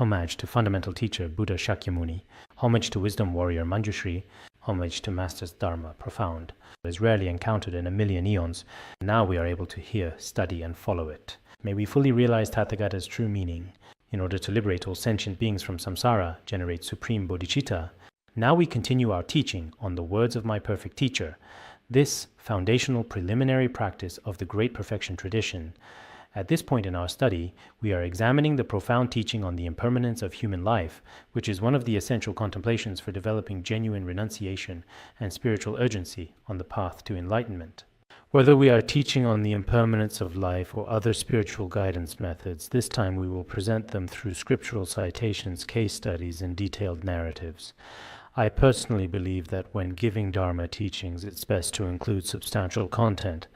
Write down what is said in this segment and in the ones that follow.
Homage to fundamental teacher Buddha Shakyamuni. Homage to wisdom warrior Manjushri. Homage to Master's Dharma profound. It is rarely encountered in a million eons. Now we are able to hear, study, and follow it. May we fully realize Tathagata's true meaning. In order to liberate all sentient beings from samsara, generate supreme bodhicitta. Now we continue our teaching on the words of my perfect teacher. This foundational preliminary practice of the great perfection tradition. At this point in our study, we are examining the profound teaching on the impermanence of human life, which is one of the essential contemplations for developing genuine renunciation and spiritual urgency on the path to enlightenment. Whether we are teaching on the impermanence of life or other spiritual guidance methods, this time we will present them through scriptural citations, case studies, and detailed narratives. I personally believe that when giving Dharma teachings, it's best to include substantial content.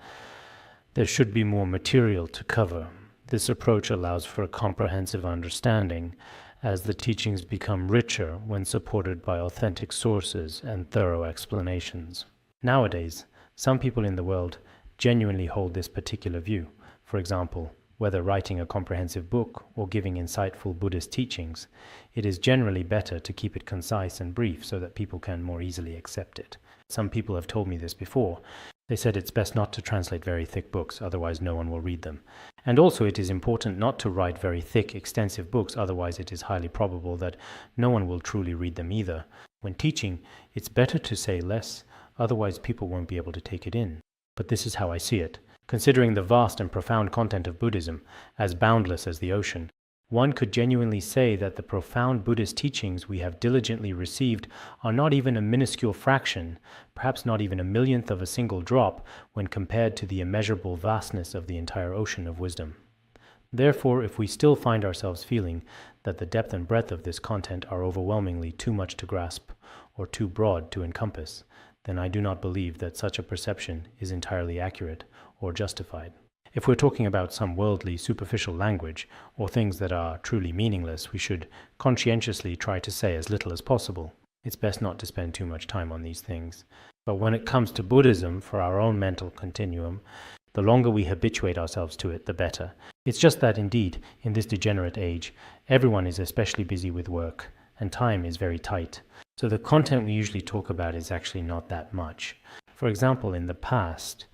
There should be more material to cover. This approach allows for a comprehensive understanding, as the teachings become richer when supported by authentic sources and thorough explanations. Nowadays, some people in the world genuinely hold this particular view. For example, whether writing a comprehensive book or giving insightful Buddhist teachings, it is generally better to keep it concise and brief so that people can more easily accept it. Some people have told me this before. They said it's best not to translate very thick books, otherwise no one will read them. And also it is important not to write very thick, extensive books, otherwise it is highly probable that no one will truly read them either. When teaching, it's better to say less, otherwise people won't be able to take it in. But this is how I see it. Considering the vast and profound content of Buddhism, as boundless as the ocean, one could genuinely say that the profound Buddhist teachings we have diligently received are not even a minuscule fraction, perhaps not even a millionth of a single drop, when compared to the immeasurable vastness of the entire ocean of wisdom. Therefore, if we still find ourselves feeling that the depth and breadth of this content are overwhelmingly too much to grasp, or too broad to encompass, then I do not believe that such a perception is entirely accurate or justified. If we're talking about some worldly, superficial language, or things that are truly meaningless, we should conscientiously try to say as little as possible. It's best not to spend too much time on these things. But when it comes to Buddhism, for our own mental continuum, the longer we habituate ourselves to it, the better. It's just that indeed, in this degenerate age, everyone is especially busy with work, and time is very tight. So the content we usually talk about is actually not that much. For example, in the past,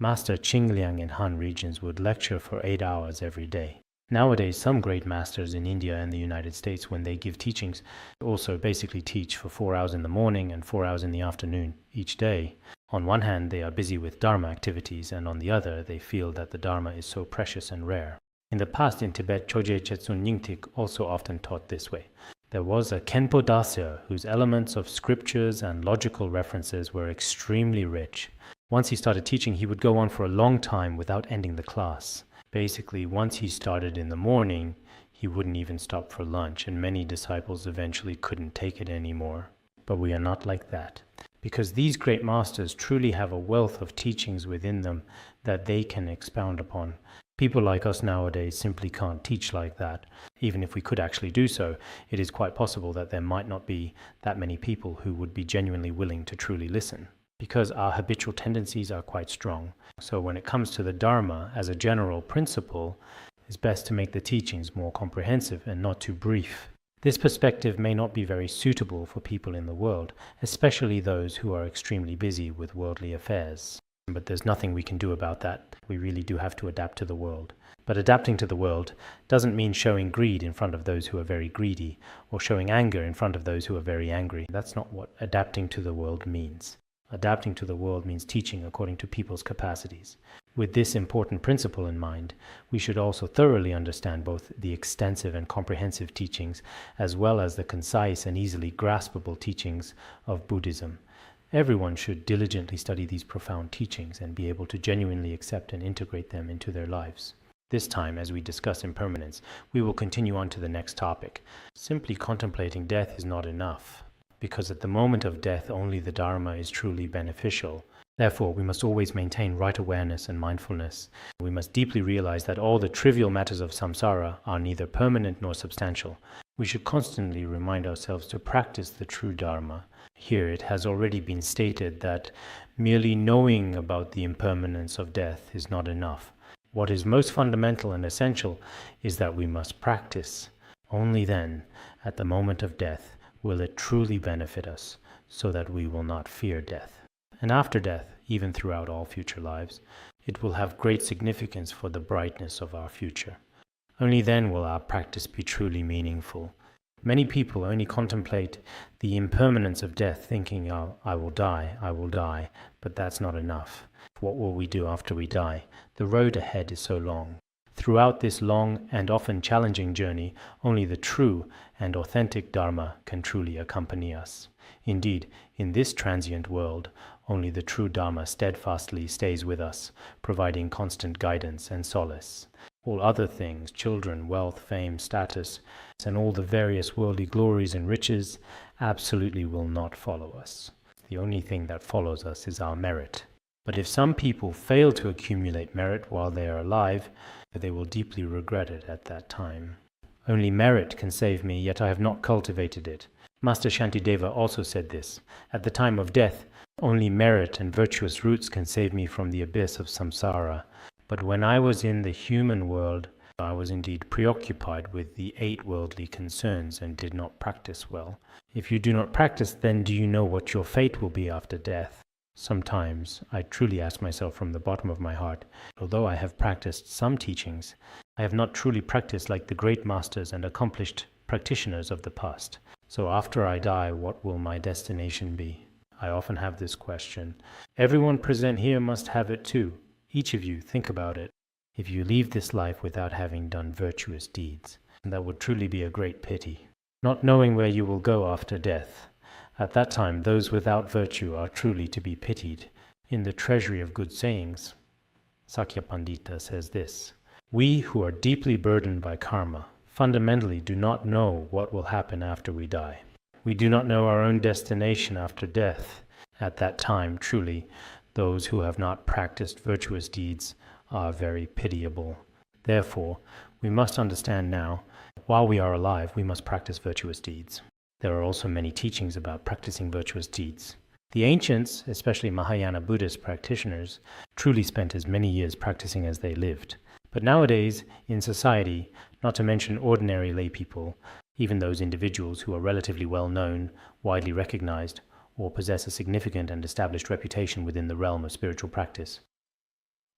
Master Qingliang in Han regions would lecture for 8 hours every day. Nowadays, some great masters in India and the United States, when they give teachings, also basically teach for 4 hours in the morning and 4 hours in the afternoon each day. On one hand, they are busy with Dharma activities, and on the other, they feel that the Dharma is so precious and rare. In the past in Tibet, Choje Chetsun Nyingtik also often taught this way. There was a Khenpo Dasya whose elements of scriptures and logical references were extremely rich. Once he started teaching, he would go on for a long time without ending the class. Basically, once he started in the morning, he wouldn't even stop for lunch, and many disciples eventually couldn't take it anymore. But we are not like that, because these great masters truly have a wealth of teachings within them that they can expound upon. People like us nowadays simply can't teach like that. Even if we could actually do so, it is quite possible that there might not be that many people who would be genuinely willing to truly listen, because our habitual tendencies are quite strong. So when it comes to the Dharma, as a general principle, it's best to make the teachings more comprehensive and not too brief. This perspective may not be very suitable for people in the world, especially those who are extremely busy with worldly affairs. But there's nothing we can do about that. We really do have to adapt to the world. But adapting to the world doesn't mean showing greed in front of those who are very greedy, or showing anger in front of those who are very angry. That's not what adapting to the world means. Adapting to the world means teaching according to people's capacities. With this important principle in mind, we should also thoroughly understand both the extensive and comprehensive teachings, as well as the concise and easily graspable teachings of Buddhism. Everyone should diligently study these profound teachings and be able to genuinely accept and integrate them into their lives. This time, as we discuss impermanence, we will continue on to the next topic. Simply contemplating death is not enough, because at the moment of death only the Dharma is truly beneficial. Therefore, we must always maintain right awareness and mindfulness. We must deeply realize that all the trivial matters of samsara are neither permanent nor substantial. We should constantly remind ourselves to practice the true Dharma. Here it has already been stated that merely knowing about the impermanence of death is not enough. What is most fundamental and essential is that we must practice. Only then, at the moment of death, will it truly benefit us, so that we will not fear death. And after death, even throughout all future lives, it will have great significance for the brightness of our future. Only then will our practice be truly meaningful. Many people only contemplate the impermanence of death, thinking, oh, I will die, but that's not enough. What will we do after we die? The road ahead is so long. Throughout this long and often challenging journey, only the true and authentic Dharma can truly accompany us. Indeed, in this transient world, only the true Dharma steadfastly stays with us, providing constant guidance and solace. All other things, children, wealth, fame, status, and all the various worldly glories and riches, absolutely will not follow us. The only thing that follows us is our merit. But if some people fail to accumulate merit while they are alive, they will deeply regret it at that time. Only merit can save me, yet I have not cultivated it. Master Shantideva also said this. At the time of death, only merit and virtuous roots can save me from the abyss of samsara. But when I was in the human world, I was indeed preoccupied with the 8 worldly concerns and did not practice well. If you do not practice, then do you know what your fate will be after death? Sometimes I truly ask myself from the bottom of my heart, although I have practiced some teachings, I have not truly practiced like the great masters and accomplished practitioners of the past. So after I die, what will my destination be? I often have this question. Everyone present here must have it too. Each of you, think about it. If you leave this life without having done virtuous deeds, that would truly be a great pity. Not knowing where you will go after death, at that time those without virtue are truly to be pitied. In the Treasury of Good Sayings, Sakya Pandita says this, we who are deeply burdened by karma fundamentally do not know what will happen after we die. We do not know our own destination after death. At that time, truly, those who have not practiced virtuous deeds are very pitiable. Therefore, we must understand now, while we are alive, we must practice virtuous deeds. There are also many teachings about practicing virtuous deeds. The ancients, especially Mahayana Buddhist practitioners, truly spent as many years practicing as they lived. But nowadays, in society, not to mention ordinary lay people, even those individuals who are relatively well known, widely recognized, or possess a significant and established reputation within the realm of spiritual practice,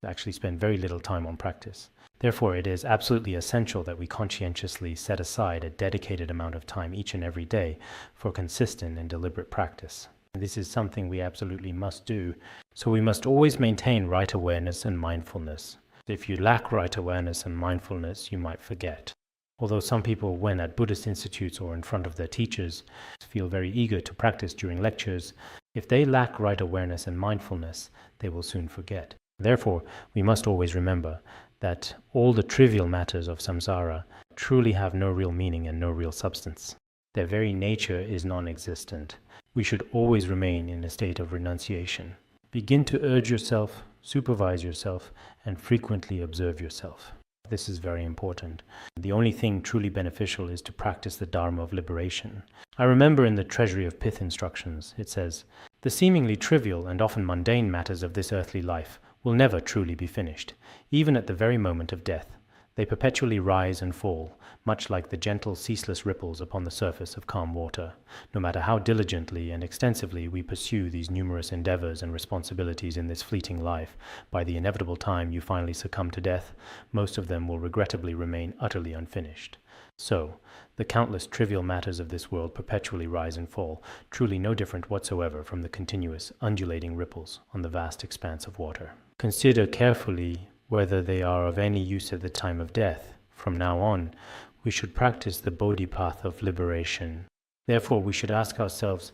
actually spend very little time on practice. Therefore, it is absolutely essential that we conscientiously set aside a dedicated amount of time each and every day for consistent and deliberate practice. This is something we absolutely must do, so we must always maintain right awareness and mindfulness. If you lack right awareness and mindfulness, you might forget. Although some people, when at Buddhist institutes or in front of their teachers, feel very eager to practice during lectures, if they lack right awareness and mindfulness, they will soon forget. Therefore, we must always remember that all the trivial matters of samsara truly have no real meaning and no real substance. Their very nature is non-existent. We should always remain in a state of renunciation. Begin to urge yourself, supervise yourself, and frequently observe yourself. This is very important. The only thing truly beneficial is to practice the Dharma of liberation. I remember in the Treasury of Pith instructions, it says, the seemingly trivial and often mundane matters of this earthly life will never truly be finished, even at the very moment of death. They perpetually rise and fall, much like the gentle, ceaseless ripples upon the surface of calm water. No matter how diligently and extensively we pursue these numerous endeavors and responsibilities in this fleeting life, by the inevitable time you finally succumb to death, most of them will regrettably remain utterly unfinished. So, the countless trivial matters of this world perpetually rise and fall, truly no different whatsoever from the continuous, undulating ripples on the vast expanse of water. Consider carefully whether they are of any use at the time of death. From now on, we should practice the Bodhi path of liberation. Therefore, we should ask ourselves,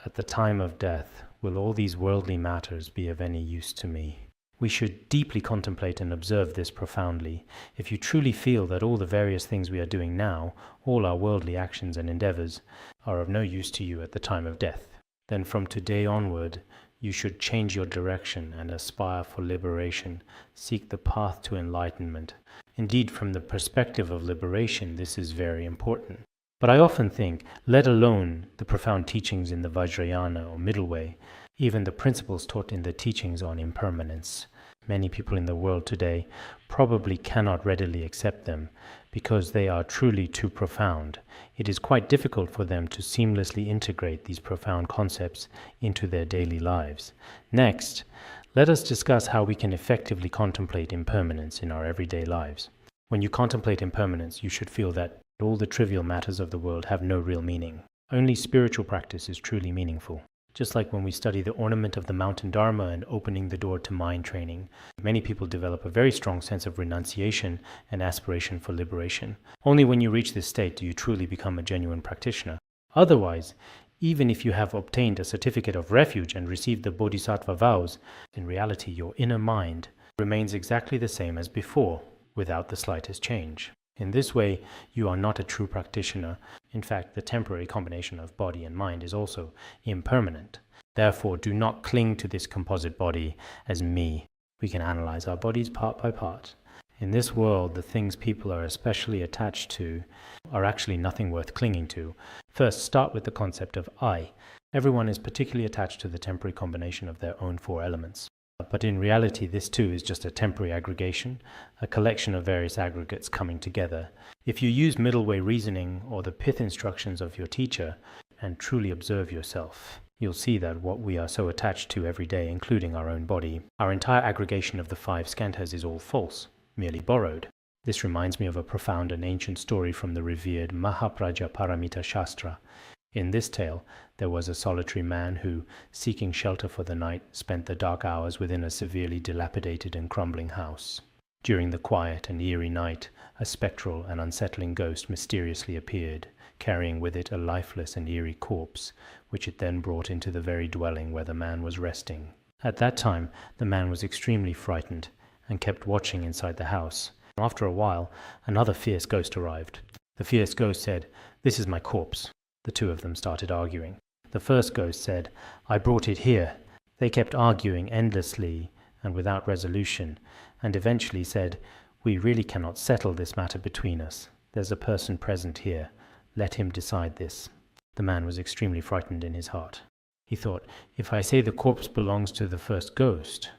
at the time of death, will all these worldly matters be of any use to me? We should deeply contemplate and observe this profoundly. If you truly feel that all the various things we are doing now, all our worldly actions and endeavors, are of no use to you at the time of death, then from today onward, you should change your direction and aspire for liberation, seek the path to enlightenment. Indeed, from the perspective of liberation, this is very important. But I often think, let alone the profound teachings in the Vajrayana or Middle Way, even the principles taught in the teachings on impermanence, many people in the world today probably cannot readily accept them because they are truly too profound. It is quite difficult for them to seamlessly integrate these profound concepts into their daily lives. Next, let us discuss how we can effectively contemplate impermanence in our everyday lives. When you contemplate impermanence, you should feel that all the trivial matters of the world have no real meaning. Only spiritual practice is truly meaningful. Just like when we study the ornament of the mountain Dharma and opening the door to mind training, many people develop a very strong sense of renunciation and aspiration for liberation. Only when you reach this state do you truly become a genuine practitioner. Otherwise, even if you have obtained a certificate of refuge and received the Bodhisattva vows, in reality your inner mind remains exactly the same as before, without the slightest change. In this way, you are not a true practitioner. In fact, the temporary combination of body and mind is also impermanent. Therefore, do not cling to this composite body as me. We can analyze our bodies part by part. In this world, the things people are especially attached to are actually nothing worth clinging to. First, start with the concept of I. Everyone is particularly attached to the temporary combination of their own four elements. But in reality, this too is just a temporary aggregation, a collection of various aggregates coming together. If you use middle way reasoning or the pith instructions of your teacher and truly observe yourself, you'll see that what we are so attached to every day, including our own body, our entire aggregation of the five skandhas is all false, merely borrowed. This reminds me of a profound and ancient story from the revered Mahapraja Paramita Shastra. In this tale, there was a solitary man who, seeking shelter for the night, spent the dark hours within a severely dilapidated and crumbling house. During the quiet and eerie night, a spectral and unsettling ghost mysteriously appeared, carrying with it a lifeless and eerie corpse, which it then brought into the very dwelling where the man was resting. At that time, the man was extremely frightened and kept watching inside the house. After a while, another fierce ghost arrived. The fierce ghost said, "This is my corpse." The two of them started arguing. The first ghost said, "I brought it here." They kept arguing endlessly and without resolution, and eventually said, "We really cannot settle this matter between us. There's a person present here. Let him decide this." The man was extremely frightened in his heart. He thought, if I say the corpse belongs to the first ghost,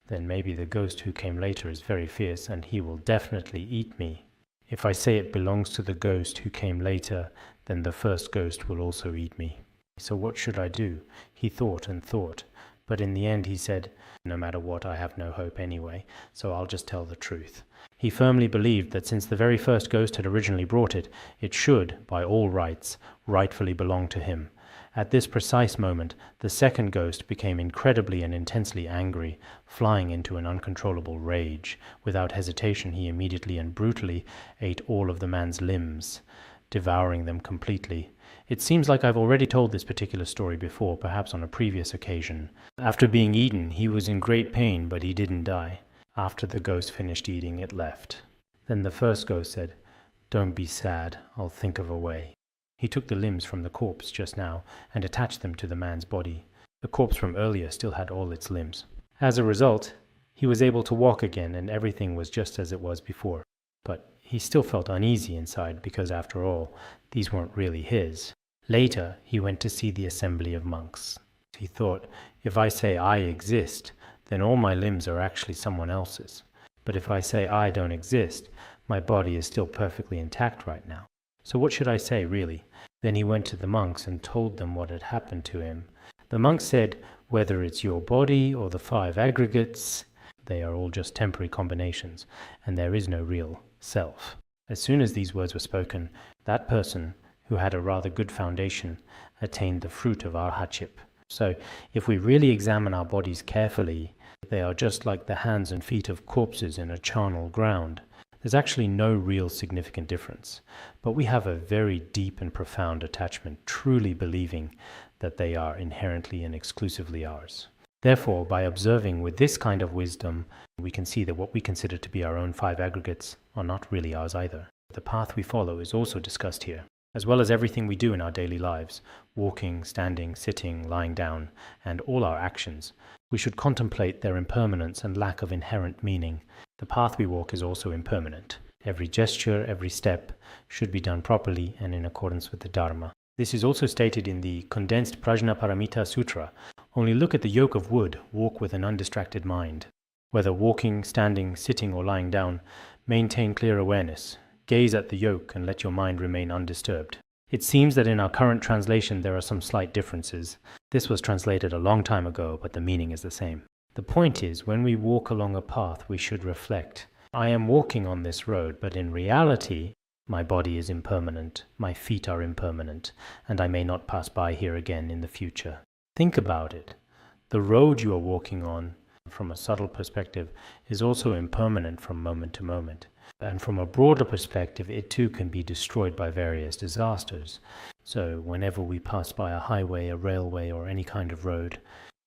then maybe the ghost who came later is very fierce and he will definitely eat me. If I say it belongs to the ghost who came later, then the first ghost will also eat me. So what should I do? He thought and thought, but in the end he said, no matter what, I have no hope anyway, so I'll just tell the truth. He firmly believed that since the very first ghost had originally brought it, it should, by all rights, rightfully belong to him. At this precise moment, the second ghost became incredibly and intensely angry, flying into an uncontrollable rage. Without hesitation, he immediately and brutally ate all of the man's limbs, devouring them completely. It seems like I've already told this particular story before, perhaps on a previous occasion. After being eaten, he was in great pain, but he didn't die. After the ghost finished eating, it left. Then the first ghost said, "Don't be sad, I'll think of a way." He took the limbs from the corpse just now and attached them to the man's body. The corpse from earlier still had all its limbs. As a result, he was able to walk again and everything was just as it was before. But he still felt uneasy inside because, after all, these weren't really his. Later, he went to see the assembly of monks. He thought, if I say I exist, then all my limbs are actually someone else's. But if I say I don't exist, my body is still perfectly intact right now. So what should I say, really? Then he went to the monks and told them what had happened to him. The monks said, whether it's your body or the five aggregates, they are all just temporary combinations, and there is no real self. As soon as these words were spoken, that person, who had a rather good foundation, attained the fruit of arhatship. So, if we really examine our bodies carefully, they are just like the hands and feet of corpses in a charnel ground. There's actually no real significant difference, but we have a very deep and profound attachment, truly believing that they are inherently and exclusively ours. Therefore, by observing with this kind of wisdom, we can see that what we consider to be our own five aggregates are not really ours either. The path we follow is also discussed here, as well as everything we do in our daily lives, walking, standing, sitting, lying down, and all our actions. We should contemplate their impermanence and lack of inherent meaning. The path we walk is also impermanent. Every gesture, every step should be done properly and in accordance with the Dharma. This is also stated in the condensed Prajnaparamita Sutra. Only look at the yoke of wood, walk with an undistracted mind. Whether walking, standing, sitting, or lying down, maintain clear awareness. Gaze at the yoke and let your mind remain undisturbed. It seems that in our current translation there are some slight differences. This was translated a long time ago, but the meaning is the same. The point is, when we walk along a path, we should reflect. I am walking on this road, but in reality, my body is impermanent, my feet are impermanent, and I may not pass by here again in the future. Think about it. The road you are walking on, from a subtle perspective, is also impermanent from moment to moment. And from a broader perspective, it too can be destroyed by various disasters. So whenever we pass by a highway, a railway, or any kind of road,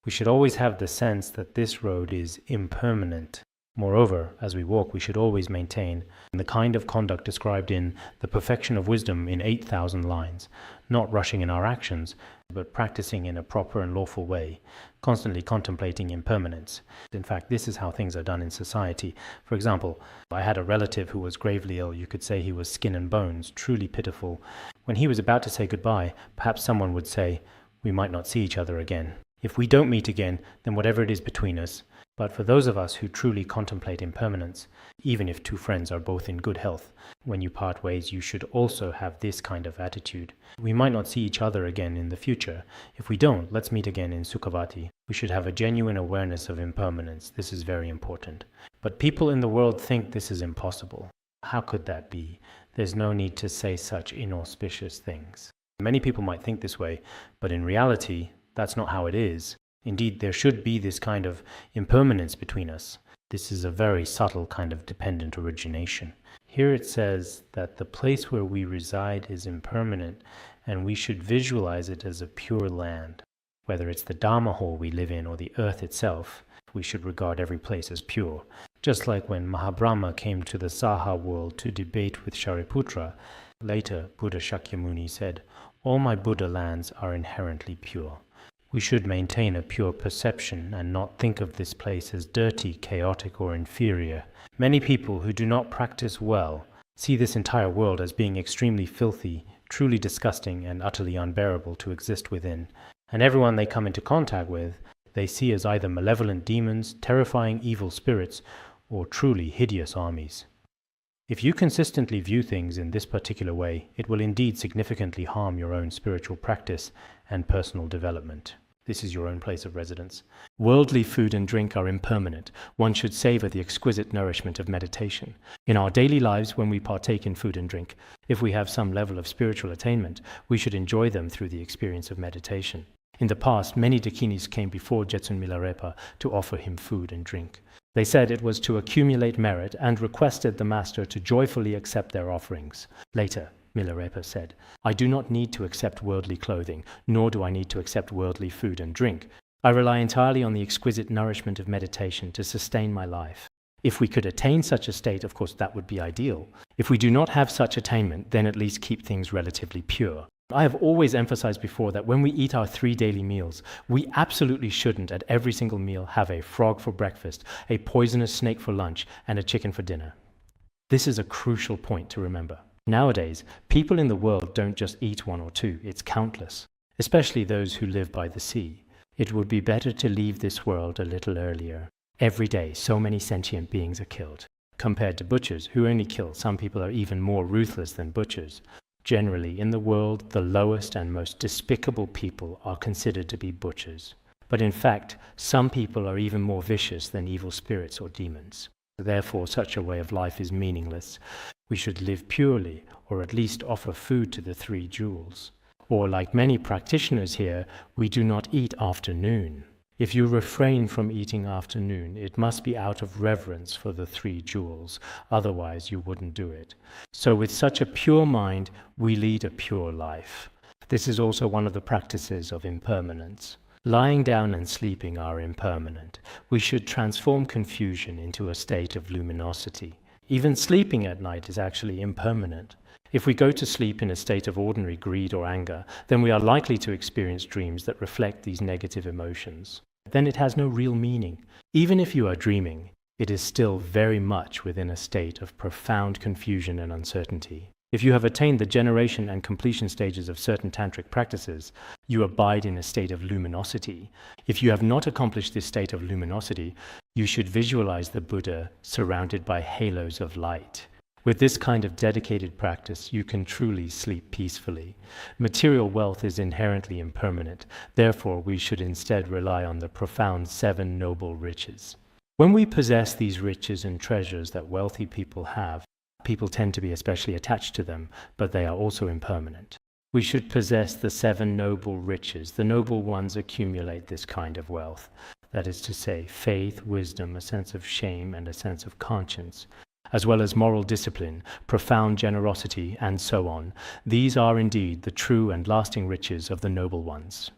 we should always have the sense that this road is impermanent. Moreover, as we walk, we should always maintain the kind of conduct described in The Perfection of Wisdom in 8,000 lines, not rushing in our actions, but practicing in a proper and lawful way, constantly contemplating impermanence. In fact, this is how things are done in society. For example, I had a relative who was gravely ill. You could say he was skin and bones, truly pitiful. When he was about to say goodbye, perhaps someone would say, "We might not see each other again. If we don't meet again, then whatever it is between us." But for those of us who truly contemplate impermanence, even if two friends are both in good health, when you part ways, you should also have this kind of attitude. We might not see each other again in the future. If we don't, let's meet again in Sukhavati. We should have a genuine awareness of impermanence. This is very important. But people in the world think this is impossible. How could that be? There's no need to say such inauspicious things. Many people might think this way, but in reality, that's not how it is. Indeed, there should be this kind of impermanence between us. This is a very subtle kind of dependent origination. Here it says that the place where we reside is impermanent, and we should visualize it as a pure land. Whether it's the Dharma hall we live in or the earth itself, we should regard every place as pure. Just like when Mahabrahma came to the Saha world to debate with Shariputra, later Buddha Shakyamuni said, "All my Buddha lands are inherently pure." We should maintain a pure perception and not think of this place as dirty, chaotic, or inferior. Many people who do not practice well see this entire world as being extremely filthy, truly disgusting, and utterly unbearable to exist within. And everyone they come into contact with, they see as either malevolent demons, terrifying evil spirits, or truly hideous armies. If you consistently view things in this particular way, it will indeed significantly harm your own spiritual practice and personal development. This is your own place of residence. Worldly food and drink are impermanent. One should savor the exquisite nourishment of meditation. In our daily lives, when we partake in food and drink, if we have some level of spiritual attainment, we should enjoy them through the experience of meditation. In the past, many dakinis came before Jetsun Milarepa to offer him food and drink. They said it was to accumulate merit and requested the master to joyfully accept their offerings. Later, Milarepa said, "I do not need to accept worldly clothing, nor do I need to accept worldly food and drink. I rely entirely on the exquisite nourishment of meditation to sustain my life." If we could attain such a state, of course, that would be ideal. If we do not have such attainment, then at least keep things relatively pure. I have always emphasized before that when we eat our 3 daily meals, we absolutely shouldn't at every single meal have a frog for breakfast, a poisonous snake for lunch, and a chicken for dinner. This is a crucial point to remember. Nowadays, people in the world don't just eat 1 or 2, it's countless, especially those who live by the sea. It would be better to leave this world a little earlier. Every day, so many sentient beings are killed. Compared to butchers, who only kill, some people are even more ruthless than butchers. Generally, in the world, the lowest and most despicable people are considered to be butchers. But in fact, some people are even more vicious than evil spirits or demons. Therefore, such a way of life is meaningless. We should live purely, or at least offer food to the 3 jewels. Or, like many practitioners here, we do not eat afternoon. If you refrain from eating afternoon, it must be out of reverence for the 3 jewels, otherwise you wouldn't do it. So with such a pure mind, we lead a pure life. This is also one of the practices of impermanence. Lying down and sleeping are impermanent. We should transform confusion into a state of luminosity. Even sleeping at night is actually impermanent. If we go to sleep in a state of ordinary greed or anger, then we are likely to experience dreams that reflect these negative emotions. Then it has no real meaning. Even if you are dreaming, it is still very much within a state of profound confusion and uncertainty. If you have attained the generation and completion stages of certain tantric practices, you abide in a state of luminosity. If you have not accomplished this state of luminosity, you should visualize the Buddha surrounded by halos of light. With this kind of dedicated practice, you can truly sleep peacefully. Material wealth is inherently impermanent. Therefore, we should instead rely on the profound 7 noble riches. When we possess these riches and treasures that wealthy people have, people tend to be especially attached to them, but they are also impermanent. We should possess the 7 noble riches. The noble ones accumulate this kind of wealth. That is to say, faith, wisdom, a sense of shame, and a sense of conscience, as well as moral discipline, profound generosity, and so on. These are indeed the true and lasting riches of the noble ones.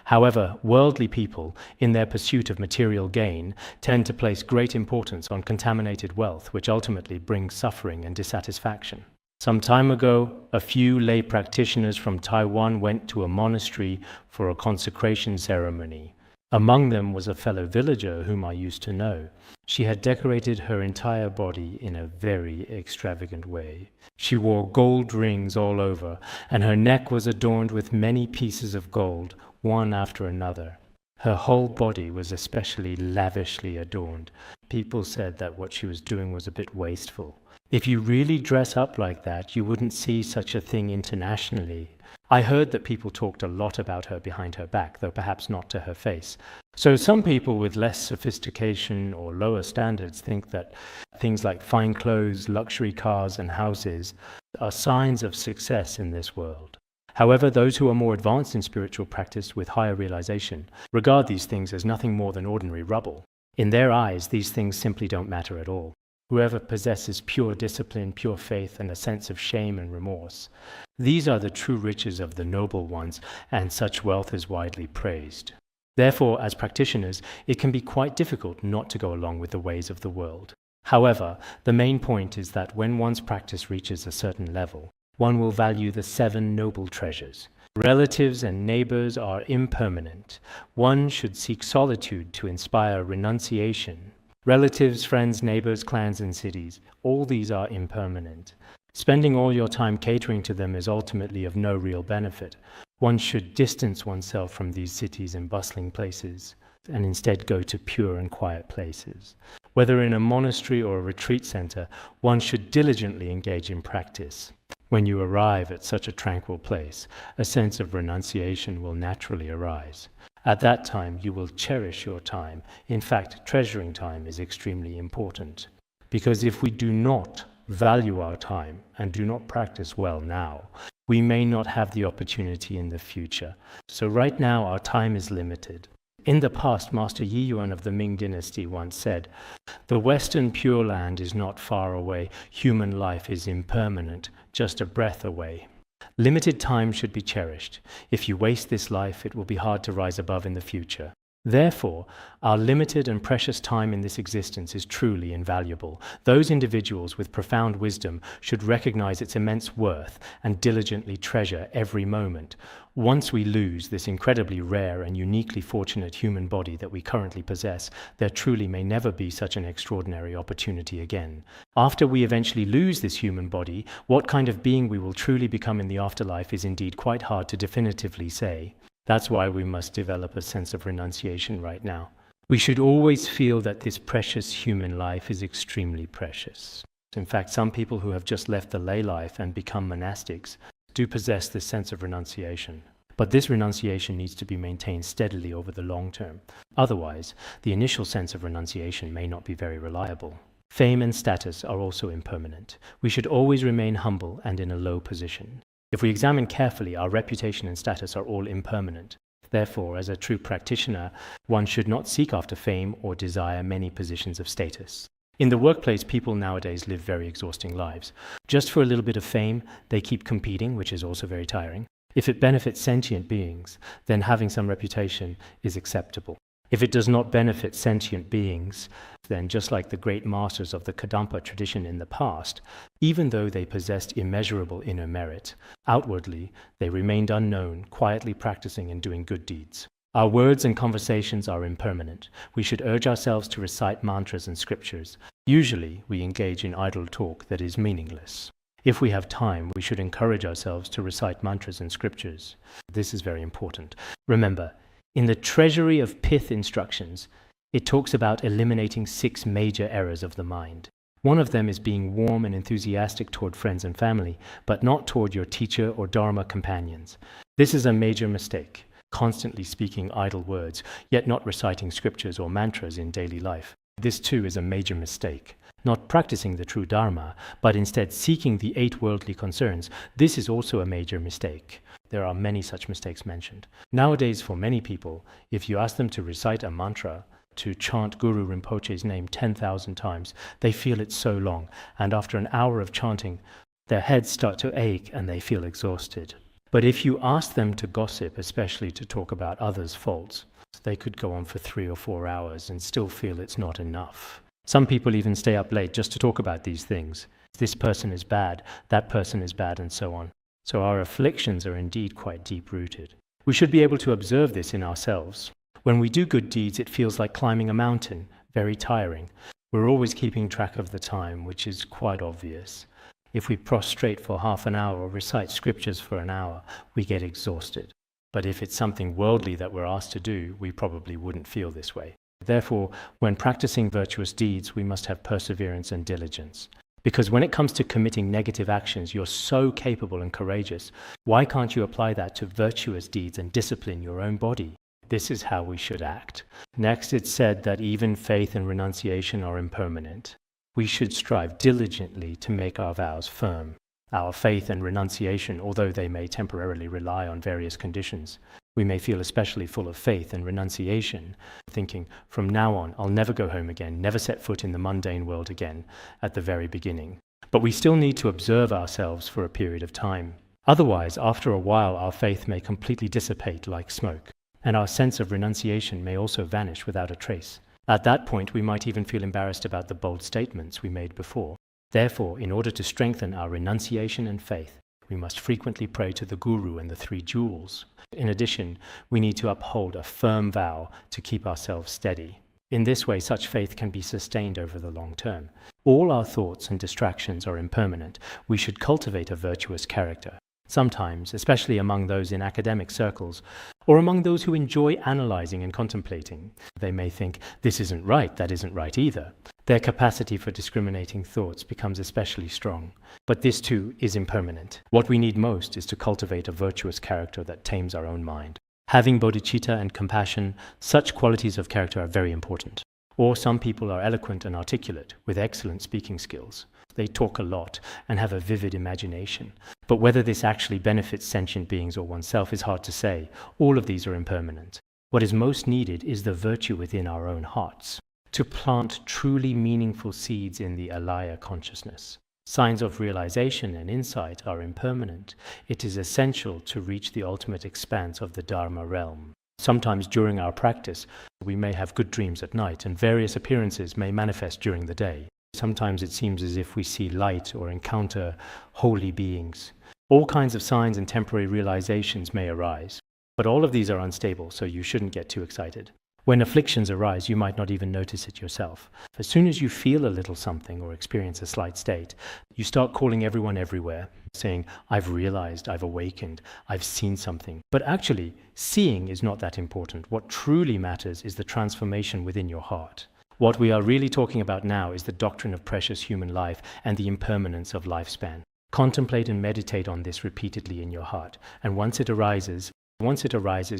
However, worldly people, in their pursuit of material gain, tend to place great importance on contaminated wealth, which ultimately brings suffering and dissatisfaction. Some time ago, a few lay practitioners from Taiwan went to a monastery for a consecration ceremony. Among them was a fellow villager whom I used to know. She had decorated her entire body in a very extravagant way. She wore gold rings all over, and her neck was adorned with many pieces of gold, one after another. Her whole body was especially lavishly adorned. People said that what she was doing was a bit wasteful. If you really dress up like that, you wouldn't see such a thing internationally. I heard that people talked a lot about her behind her back, though perhaps not to her face. So some people with less sophistication or lower standards think that things like fine clothes, luxury cars, and houses are signs of success in this world. However, those who are more advanced in spiritual practice with higher realization regard these things as nothing more than ordinary rubble. In their eyes, these things simply don't matter at all. Whoever possesses pure discipline, pure faith, and a sense of shame and remorse, these are the true riches of the noble ones, and such wealth is widely praised. Therefore, as practitioners, it can be quite difficult not to go along with the ways of the world. However, the main point is that when one's practice reaches a certain level, one will value the 7 noble treasures. Relatives and neighbors are impermanent. One should seek solitude to inspire renunciation. Relatives, friends, neighbors, clans, and cities, all these are impermanent. Spending all your time catering to them is ultimately of no real benefit. One should distance oneself from these cities and bustling places, and instead go to pure and quiet places. Whether in a monastery or a retreat center, one should diligently engage in practice. When you arrive at such a tranquil place, a sense of renunciation will naturally arise. At that time, you will cherish your time. In fact, treasuring time is extremely important. Because if we do not value our time and do not practice well now, we may not have the opportunity in the future. So right now, our time is limited. In the past, Master Yi Yuan of the Ming Dynasty once said, "The Western Pure Land is not far away. Human life is impermanent, just a breath away." Limited time should be cherished. If you waste this life, it will be hard to rise above in the future. Therefore, our limited and precious time in this existence is truly invaluable. Those individuals with profound wisdom should recognize its immense worth and diligently treasure every moment. Once we lose this incredibly rare and uniquely fortunate human body that we currently possess, there truly may never be such an extraordinary opportunity again. After we eventually lose this human body, what kind of being we will truly become in the afterlife is indeed quite hard to definitively say. That's why we must develop a sense of renunciation right now. We should always feel that this precious human life is extremely precious. In fact, some people who have just left the lay life and become monastics do possess this sense of renunciation. But this renunciation needs to be maintained steadily over the long term. Otherwise, the initial sense of renunciation may not be very reliable. Fame and status are also impermanent. We should always remain humble and in a low position. If we examine carefully, our reputation and status are all impermanent. Therefore, as a true practitioner, one should not seek after fame or desire many positions of status. In the workplace, people nowadays live very exhausting lives. Just for a little bit of fame, they keep competing, which is also very tiring. If it benefits sentient beings, then having some reputation is acceptable. If it does not benefit sentient beings, then just like the great masters of the Kadampa tradition in the past, even though they possessed immeasurable inner merit, outwardly they remained unknown, quietly practicing and doing good deeds. Our words and conversations are impermanent. We should urge ourselves to recite mantras and scriptures. Usually, we engage in idle talk that is meaningless. If we have time, we should encourage ourselves to recite mantras and scriptures. This is very important. Remember, in the Treasury of Pith instructions, it talks about eliminating 6 major errors of the mind. One of them is being warm and enthusiastic toward friends and family, but not toward your teacher or Dharma companions. This is a major mistake, constantly speaking idle words, yet not reciting scriptures or mantras in daily life. This too is a major mistake. Not practicing the true Dharma, but instead seeking the 8 worldly concerns. This is also a major mistake. There are many such mistakes mentioned. Nowadays, for many people, if you ask them to recite a mantra, to chant Guru Rinpoche's name 10,000 times, they feel it so long, and after an hour of chanting, their heads start to ache and they feel exhausted. But if you ask them to gossip, especially to talk about others' faults, they could go on for 3 or 4 hours and still feel it's not enough. Some people even stay up late just to talk about these things. This person is bad, that person is bad, and so on. So our afflictions are indeed quite deep-rooted. We should be able to observe this in ourselves. When we do good deeds, it feels like climbing a mountain, very tiring. We're always keeping track of the time, which is quite obvious. If we prostrate for half an hour or recite scriptures for an hour, we get exhausted. But if it's something worldly that we're asked to do, we probably wouldn't feel this way. Therefore, when practicing virtuous deeds, we must have perseverance and diligence. Because when it comes to committing negative actions, you're so capable and courageous. Why can't you apply that to virtuous deeds and discipline your own body? This is how we should act. Next, it's said that even faith and renunciation are impermanent. We should strive diligently to make our vows firm. Our faith and renunciation, although they may temporarily rely on various conditions, we may feel especially full of faith and renunciation, thinking, from now on, I'll never go home again, never set foot in the mundane world again, at the very beginning. But we still need to observe ourselves for a period of time. Otherwise, after a while, our faith may completely dissipate like smoke, and our sense of renunciation may also vanish without a trace. At that point, we might even feel embarrassed about the bold statements we made before. Therefore, in order to strengthen our renunciation and faith, we must frequently pray to the Guru and the 3 jewels. In addition, we need to uphold a firm vow to keep ourselves steady. In this way, such faith can be sustained over the long term. All our thoughts and distractions are impermanent. We should cultivate a virtuous character. Sometimes, especially among those in academic circles, or among those who enjoy analyzing and contemplating, they may think, this isn't right, that isn't right either. Their capacity for discriminating thoughts becomes especially strong. But this too is impermanent. What we need most is to cultivate a virtuous character that tames our own mind. Having bodhicitta and compassion, such qualities of character are very important. Or some people are eloquent and articulate, with excellent speaking skills. They talk a lot and have a vivid imagination. But whether this actually benefits sentient beings or oneself is hard to say. All of these are impermanent. What is most needed is the virtue within our own hearts, to plant truly meaningful seeds in the alaya consciousness. Signs of realization and insight are impermanent. It is essential to reach the ultimate expanse of the Dharma realm. Sometimes during our practice, we may have good dreams at night, and various appearances may manifest during the day. Sometimes it seems as if we see light or encounter holy beings. All kinds of signs and temporary realizations may arise, but all of these are unstable, so you shouldn't get too excited. When afflictions arise, you might not even notice it yourself. As soon as you feel a little something or experience a slight state, you start calling everyone everywhere, saying, I've realized, I've awakened, I've seen something. But actually, seeing is not that important. What truly matters is the transformation within your heart. What we are really talking about now is the doctrine of precious human life and the impermanence of lifespan. Contemplate and meditate on this repeatedly in your heart, and once it arises,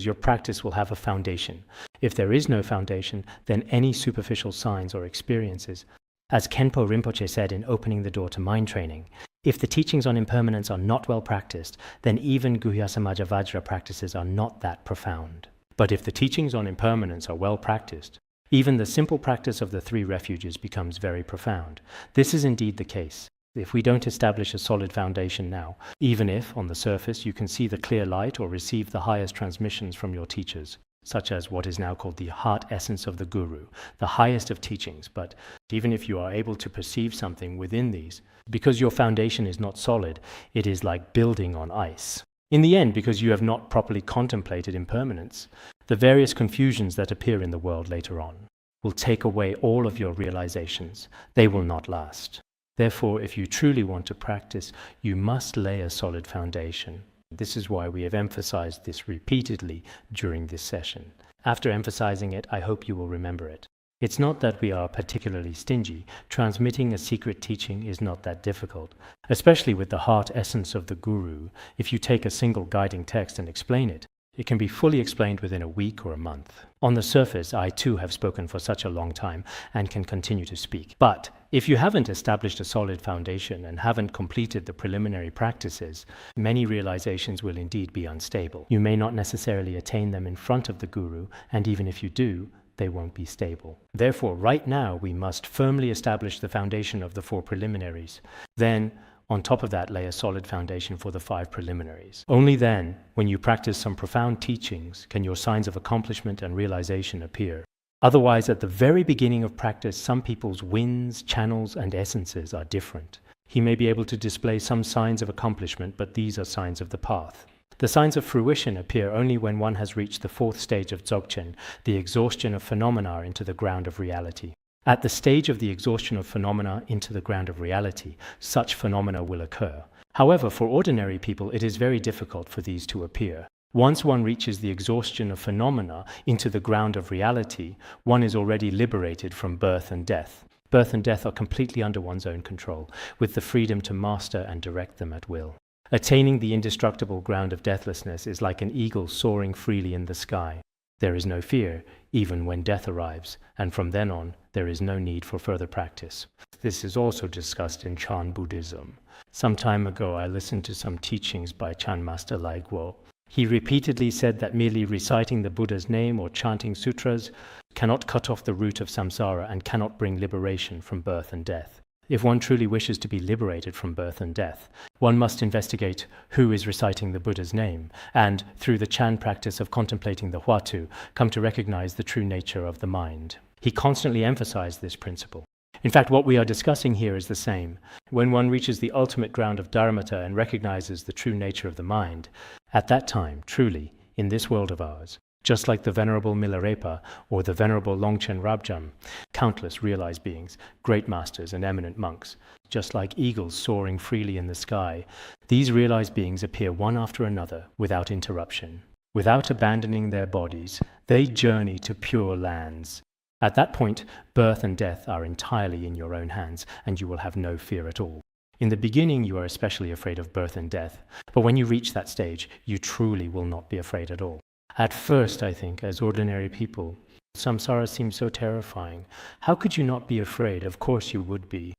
your practice will have a foundation. If there is no foundation, then any superficial signs or experiences, as Khenpo Rinpoche said in Opening the Door to Mind Training, if the teachings on impermanence are not well practiced, then even Guhyasamaja Vajra practices are not that profound. But if the teachings on impermanence are well practiced, even the simple practice of the 3 refuges becomes very profound. This is indeed the case. If we don't establish a solid foundation now, even if, on the surface, you can see the clear light or receive the highest transmissions from your teachers, such as what is now called the heart essence of the Guru, the highest of teachings, but even if you are able to perceive something within these, because your foundation is not solid, it is like building on ice. In the end, because you have not properly contemplated impermanence, the various confusions that appear in the world later on will take away all of your realizations. They will not last. Therefore, if you truly want to practice, you must lay a solid foundation. This is why we have emphasized this repeatedly during this session. After emphasizing it, I hope you will remember it. It's not that we are particularly stingy. Transmitting a secret teaching is not that difficult, especially with the heart essence of the Guru. If you take a single guiding text and explain it, it can be fully explained within a week or a month. On the surface, I too have spoken for such a long time and can continue to speak. But if you haven't established a solid foundation and haven't completed the preliminary practices, many realizations will indeed be unstable. You may not necessarily attain them in front of the Guru, and even if you do, they won't be stable. Therefore, right now, we must firmly establish the foundation of the 4 preliminaries. Then, on top of that, lay a solid foundation for the 5 preliminaries. Only then, when you practice some profound teachings, can your signs of accomplishment and realization appear. Otherwise, at the very beginning of practice, some people's winds, channels, and essences are different. He may be able to display some signs of accomplishment, but these are signs of the path. The signs of fruition appear only when one has reached the 4th stage of Dzogchen, the exhaustion of phenomena into the ground of reality. At the stage of the exhaustion of phenomena into the ground of reality, such phenomena will occur. However, for ordinary people, it is very difficult for these to appear. Once one reaches the exhaustion of phenomena into the ground of reality, one is already liberated from birth and death. Birth and death are completely under one's own control, with the freedom to master and direct them at will. Attaining the indestructible ground of deathlessness is like an eagle soaring freely in the sky. There is no fear, even when death arrives, and from then on, there is no need for further practice. This is also discussed in Chan Buddhism. Some time ago, I listened to some teachings by Chan Master Lai Guo. He repeatedly said that merely reciting the Buddha's name or chanting sutras cannot cut off the root of samsara and cannot bring liberation from birth and death. If one truly wishes to be liberated from birth and death, one must investigate who is reciting the Buddha's name, and, through the Chan practice of contemplating the Huatu, come to recognize the true nature of the mind. He constantly emphasized this principle. In fact, what we are discussing here is the same. When one reaches the ultimate ground of dharmata and recognizes the true nature of the mind, at that time, truly, in this world of ours, just like the Venerable Milarepa or the Venerable Longchen Rabjam, countless realized beings, great masters and eminent monks, just like eagles soaring freely in the sky, these realized beings appear one after another without interruption. Without abandoning their bodies, they journey to pure lands. At that point, birth and death are entirely in your own hands, and you will have no fear at all. In the beginning, you are especially afraid of birth and death, but when you reach that stage, you truly will not be afraid at all. At first, I think, as ordinary people, samsara seems so terrifying. How could you not be afraid? Of course you would be.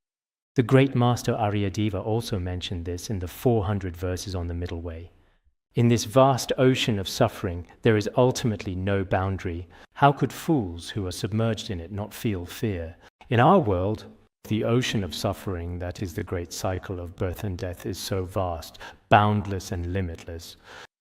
The great master Aryadeva also mentioned this in the 400 verses on the middle way. In this vast ocean of suffering, there is ultimately no boundary. How could fools who are submerged in it not feel fear? In our world, the ocean of suffering, that is the great cycle of birth and death, is so vast, boundless and limitless.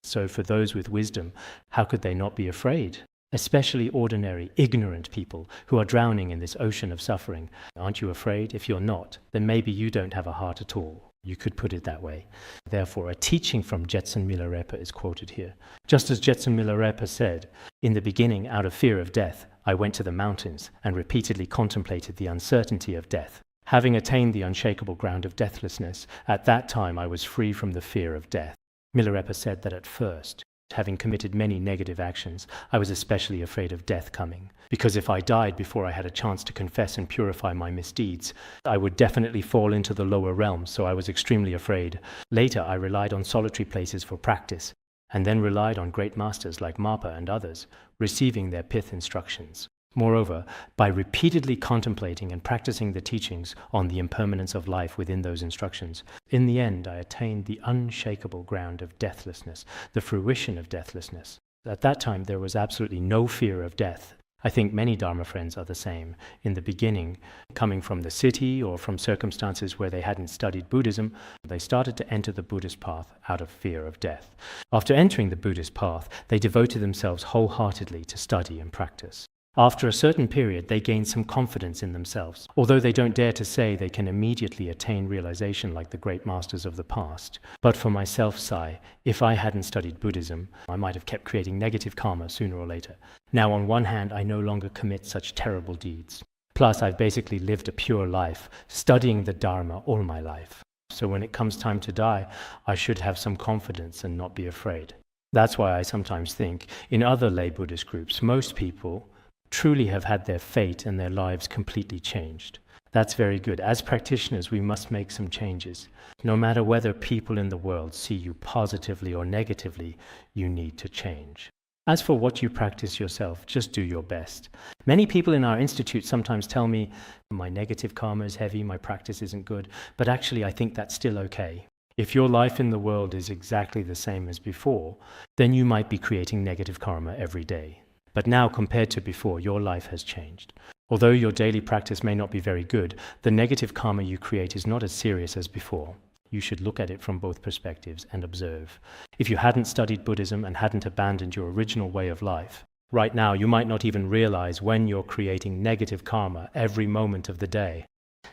So for those with wisdom, how could they not be afraid? Especially ordinary, ignorant people who are drowning in this ocean of suffering. Aren't you afraid? If you're not, then maybe you don't have a heart at all. You could put it that way. Therefore, a teaching from Jetsun Milarepa is quoted here. Just as Jetsun Milarepa said, "In the beginning, out of fear of death, I went to the mountains and repeatedly contemplated the uncertainty of death. Having attained the unshakable ground of deathlessness, at that time I was free from the fear of death." Milarepa said that at first, having committed many negative actions, I was especially afraid of death coming, because if I died before I had a chance to confess and purify my misdeeds, I would definitely fall into the lower realms, so I was extremely afraid. Later, I relied on solitary places for practice, and then relied on great masters like Mapa and others, receiving their pith instructions. Moreover, by repeatedly contemplating and practicing the teachings on the impermanence of life within those instructions, in the end I attained the unshakable ground of deathlessness, the fruition of deathlessness. At that time there was absolutely no fear of death. I think many Dharma friends are the same. In the beginning, coming from the city or from circumstances where they hadn't studied Buddhism, they started to enter the Buddhist path out of fear of death. After entering the Buddhist path, they devoted themselves wholeheartedly to study and practice. After a certain period, they gain some confidence in themselves, although they don't dare to say they can immediately attain realization like the great masters of the past. But for myself, Sai, if I hadn't studied Buddhism, I might have kept creating negative karma sooner or later. Now, on one hand, I no longer commit such terrible deeds. Plus, I've basically lived a pure life, studying the Dharma all my life. So when it comes time to die, I should have some confidence and not be afraid. That's why I sometimes think, in other lay Buddhist groups, most people truly have had their fate and their lives completely changed. That's very good. As practitioners, we must make some changes. No matter whether people in the world see you positively or negatively, you need to change. As for what you practice yourself, just do your best. Many people in our institute sometimes tell me, my negative karma is heavy, my practice isn't good, but actually I think that's still okay. If your life in the world is exactly the same as before, then you might be creating negative karma every day. But now, compared to before, your life has changed. Although your daily practice may not be very good, the negative karma you create is not as serious as before. You should look at it from both perspectives and observe. If you hadn't studied Buddhism and hadn't abandoned your original way of life, right now you might not even realize when you're creating negative karma every moment of the day.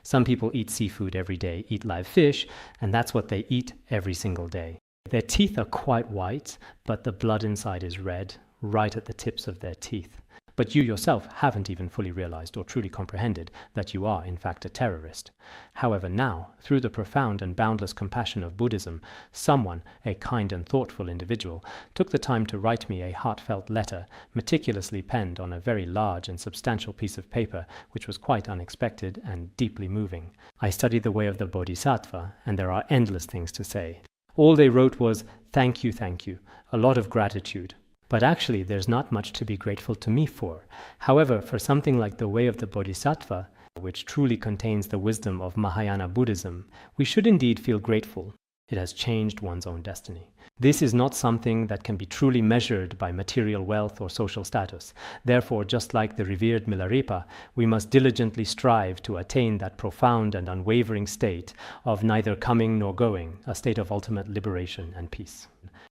Some people eat seafood every day, eat live fish, and that's what they eat every single day. Their teeth are quite white, but the blood inside is red, right at the tips of their teeth. But you yourself haven't even fully realized or truly comprehended that you are in fact a terrorist. However, now, through the profound and boundless compassion of Buddhism, someone, a kind and thoughtful individual, took the time to write me a heartfelt letter, meticulously penned on a very large and substantial piece of paper, which was quite unexpected and deeply moving. I studied the way of the Bodhisattva, and there are endless things to say. All they wrote was, thank you, a lot of gratitude. But actually, there's not much to be grateful to me for. However, for something like the way of the Bodhisattva, which truly contains the wisdom of Mahayana Buddhism, we should indeed feel grateful. It has changed one's own destiny. This is not something that can be truly measured by material wealth or social status. Therefore, just like the revered Milarepa, we must diligently strive to attain that profound and unwavering state of neither coming nor going, a state of ultimate liberation and peace.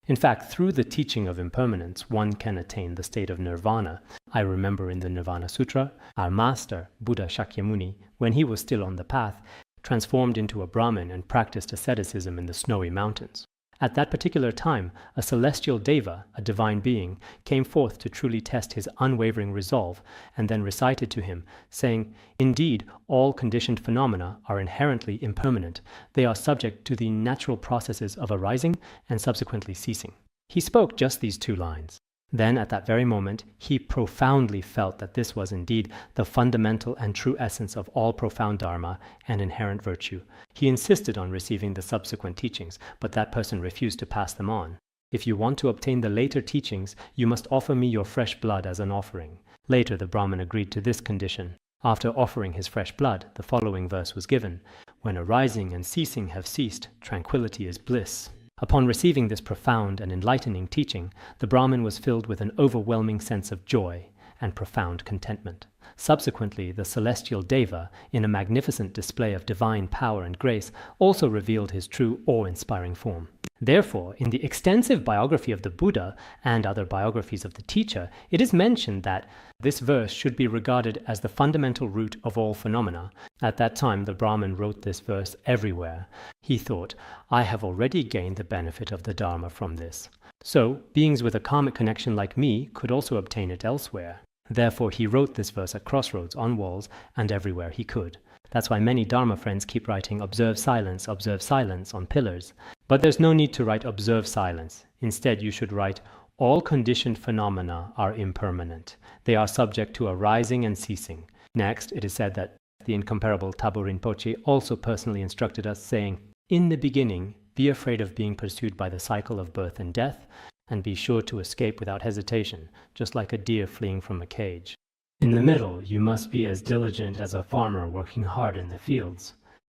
In fact, through the teaching of impermanence, one can attain the state of nirvana. I remember in the Nirvana Sutra, our master, Buddha Shakyamuni, when he was still on the path, transformed into a Brahmin and practiced asceticism in the snowy mountains. At that particular time, a celestial deva, a divine being, came forth to truly test his unwavering resolve, and then recited to him, saying, indeed, all conditioned phenomena are inherently impermanent. They are subject to the natural processes of arising and subsequently ceasing. He spoke just these 2 lines. Then, at that very moment, he profoundly felt that this was indeed the fundamental and true essence of all profound dharma and inherent virtue. He insisted on receiving the subsequent teachings, but that person refused to pass them on. If you want to obtain the later teachings, you must offer me your fresh blood as an offering. Later, the Brahmin agreed to this condition. After offering his fresh blood, the following verse was given: when arising and ceasing have ceased, tranquility is bliss. Upon receiving this profound and enlightening teaching, the Brahmin was filled with an overwhelming sense of joy and profound contentment. Subsequently, the celestial deva, in a magnificent display of divine power and grace, also revealed his true awe-inspiring form. Therefore, in the extensive biography of the Buddha and other biographies of the teacher, it is mentioned that this verse should be regarded as the fundamental root of all phenomena. At that time, the Brahmin wrote this verse everywhere. He thought, I have already gained the benefit of the Dharma from this. So, beings with a karmic connection like me could also obtain it elsewhere. Therefore, he wrote this verse at crossroads, on walls, and everywhere he could. That's why many Dharma friends keep writing observe silence on pillars. But there's no need to write observe silence. Instead, you should write all conditioned phenomena are impermanent. They are subject to arising and ceasing. Next, it is said that the incomparable Thabo Rinpoche also personally instructed us, saying, in the beginning, be afraid of being pursued by the cycle of birth and death, and be sure to escape without hesitation, just like a deer fleeing from a cage. In the middle, you must be as diligent as a farmer working hard in the fields.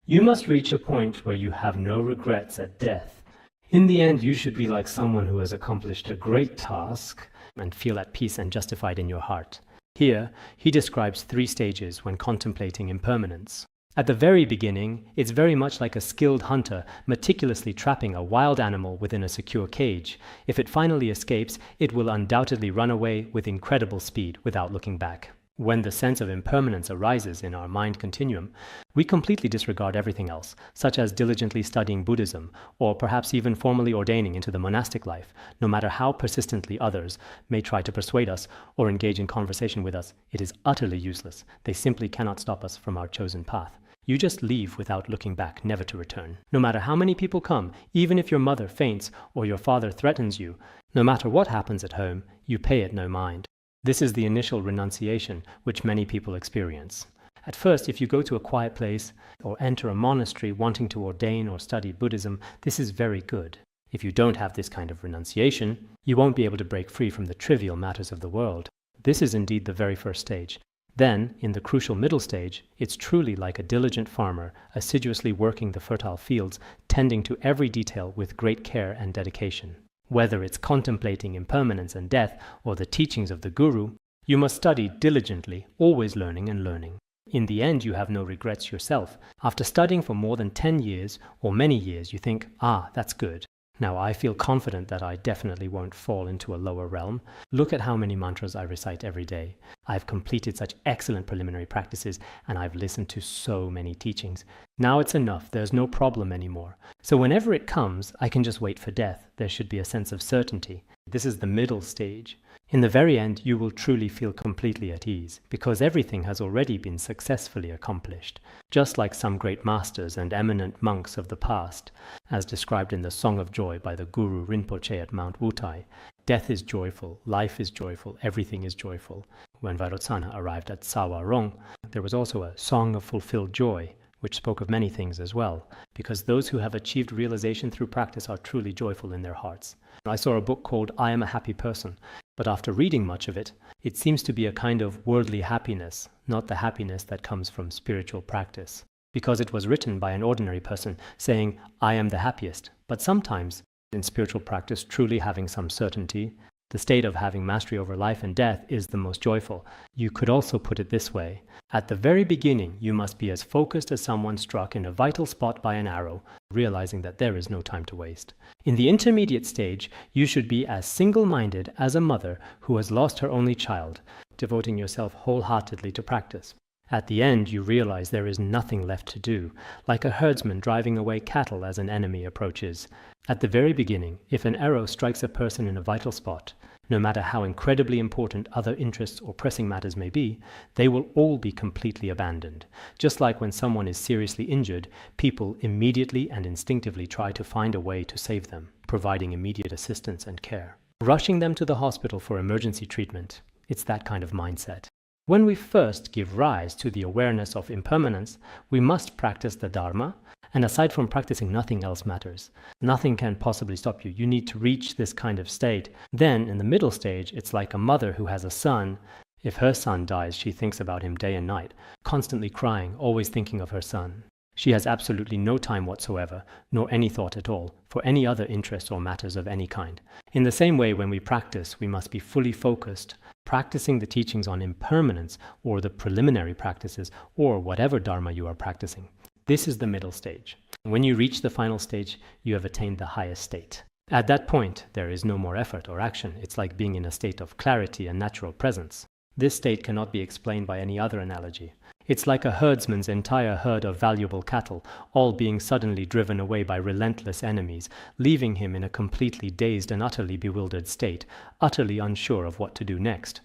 You must reach a point where you have no regrets at death. In the end, you should be like someone who has accomplished a great task and feel at peace and justified in your heart. Here, he describes 3 stages when contemplating impermanence. At the very beginning, it's very much like a skilled hunter meticulously trapping a wild animal within a secure cage. If it finally escapes, it will undoubtedly run away with incredible speed without looking back. When the sense of impermanence arises in our mind continuum, we completely disregard everything else, such as diligently studying Buddhism, or perhaps even formally ordaining into the monastic life. No matter how persistently others may try to persuade us or engage in conversation with us, it is utterly useless. They simply cannot stop us from our chosen path. You just leave without looking back, never to return. No matter how many people come, even if your mother faints or your father threatens you, no matter what happens at home, you pay it no mind. This is the initial renunciation which many people experience. At first, if you go to a quiet place or enter a monastery wanting to ordain or study Buddhism, this is very good. If you don't have this kind of renunciation, you won't be able to break free from the trivial matters of the world. This is indeed the very first stage. Then, in the crucial middle stage, it's truly like a diligent farmer, assiduously working the fertile fields, tending to every detail with great care and dedication. Whether it's contemplating impermanence and death or the teachings of the Guru, you must study diligently, always learning and learning. In the end, you have no regrets yourself. After studying for more than 10 years or many years, you think, that's good. Now I feel confident that I definitely won't fall into a lower realm. Look at how many mantras I recite every day. I've completed such excellent preliminary practices and I've listened to so many teachings. Now it's enough, there's no problem anymore. So whenever it comes, I can just wait for death. There should be a sense of certainty. This is the middle stage. In the very end, you will truly feel completely at ease, because everything has already been successfully accomplished, just like some great masters and eminent monks of the past, as described in the Song of Joy by the Guru Rinpoche at Mount Wutai. Death is joyful, life is joyful, everything is joyful. When Vairotsana arrived at Sawa Rong, there was also a Song of Fulfilled Joy, which spoke of many things as well, because those who have achieved realization through practice are truly joyful in their hearts. I saw a book called I Am a Happy Person, but after reading much of it, it seems to be a kind of worldly happiness, not the happiness that comes from spiritual practice. Because it was written by an ordinary person saying, I am the happiest, but sometimes, in spiritual practice, truly having some certainty, the state of having mastery over life and death is the most joyful. You could also put it this way. At the very beginning, you must be as focused as someone struck in a vital spot by an arrow, realizing that there is no time to waste. In the intermediate stage, you should be as single-minded as a mother who has lost her only child, devoting yourself wholeheartedly to practice. At the end, you realize there is nothing left to do, like a herdsman driving away cattle as an enemy approaches. At the very beginning, if an arrow strikes a person in a vital spot, no matter how incredibly important other interests or pressing matters may be, they will all be completely abandoned. Just like when someone is seriously injured, people immediately and instinctively try to find a way to save them, providing immediate assistance and care. Rushing them to the hospital for emergency treatment, it's that kind of mindset. When we first give rise to the awareness of impermanence, we must practice the Dharma, and aside from practicing, nothing else matters. Nothing can possibly stop you. You need to reach this kind of state. Then, in the middle stage, it's like a mother who has a son. If her son dies, she thinks about him day and night, constantly crying, always thinking of her son. She has absolutely no time whatsoever, nor any thought at all, for any other interests or matters of any kind. In the same way, when we practice, we must be fully focused, practicing the teachings on impermanence, or the preliminary practices, or whatever Dharma you are practicing. This is the middle stage. When you reach the final stage, you have attained the highest state. At that point, there is no more effort or action. It's like being in a state of clarity and natural presence. This state cannot be explained by any other analogy. It's like a herdsman's entire herd of valuable cattle, all being suddenly driven away by relentless enemies, leaving him in a completely dazed and utterly bewildered state, utterly unsure of what to do next.